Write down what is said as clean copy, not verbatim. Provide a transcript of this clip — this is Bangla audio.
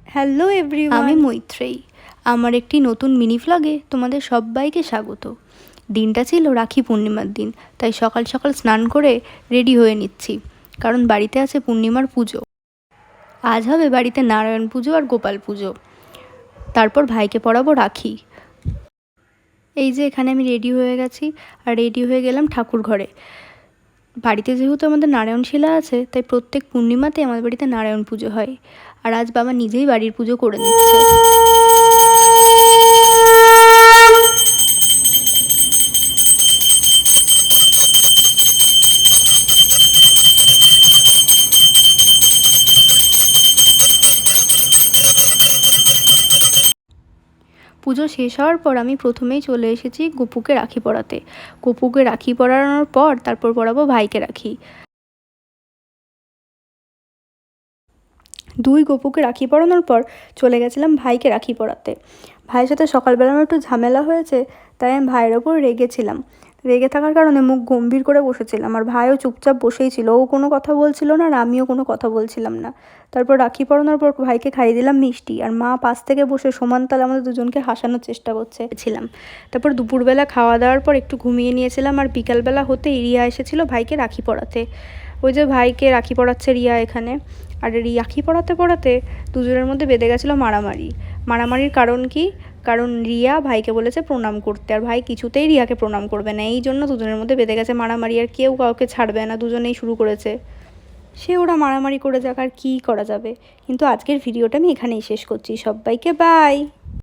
হ্যালো এভরিওয়ান, আমি মৈত্রেয়ী। আমার একটি নতুন মিনি ভ্লগে তোমাদের সবাইকে স্বাগত। দিনটা ছিল রাখি পূর্ণিমার দিন, তাই সকাল সকাল স্নান করে রেডি হয়ে নিচ্ছি, কারণ বাড়িতে আছে পূর্ণিমার পুজো। আজ হবে বাড়িতে নারায়ণ পুজো আর গোপাল পুজো। তারপর ভাইকে পরাবো রাখি। এই যে এখানে আমি রেডি হয়ে গেছি, আর রেডি হয়ে গেলাম ঠাকুর ঘরে। বাড়িতে যেহেতু আমাদের নারায়ণ শিলা আছে, তাই প্রত্যেক পূর্ণিমাতে আমাদের বাড়িতে নারায়ণ পুজো হয়। আর আজ বাবা নিজেই বাড়ির পুজো করে নিচ্ছে। পুজো শেষ হওয়ার পর আমি প্রথমেই চলে এসেছি গপুকে রাখি পরাতে। গপুকে রাখি পরানোর পর তারপর পরাবো ভাইকে রাখি। দুই গপুকে রাখি পরানোর পর চলে গেছিলাম ভাইকে রাখি পরাতে। ভাইয়ের সাথে সকালবেলা আমার একটু ঝামেলা হয়েছে, তাই আমি ভাইয়ের ওপর রেগেছিলাম। রেগে থাকার কারণে মুখ গম্ভীর করে বসেছিলাম, আর ভাইও চুপচাপ বসেই ছিল। ও কোনো কথা বলছিল না, আর আমিও কোনো কথা বলছিলাম না। তারপর রাখি পরানোর পর ভাইকে খাইয়ে দিলাম মিষ্টি, আর মা পাশ থেকে বসে সমান তালে আমাদের দুজনকে হাসানোর চেষ্টা করছিলাম। তারপর দুপুরবেলা খাওয়া দাওয়ার পর একটু ঘুমিয়ে নিয়েছিলাম, আর বিকালবেলা হতে রিয়া এসেছিলো ভাইকে রাখি পরাতে। ওই যে ভাইকে রাখি পরাচ্ছে রিয়া এখানে। আর রাখি পরাতে পরাতে দুজনের মধ্যে বেঁধে গেছিলো মারামারির কারণ কি? কারণ রিয়া ভাইকে বলেছে প্রণাম করতে, আর ভাই কিছুতেই রিয়াকে প্রণাম করবে না। এই জন্য দুজনের মধ্যে বেঁধে গেছে মারামারি, আর কেউ কাউকে ছাড়বে না, দুজনেই শুরু করেছে। সে ওরা মারামারি করে যাক, আর কী করা যাবে। কিন্তু আজকের ভিডিওটা আমি এখানেই শেষ করছি। সবাইকে বাই।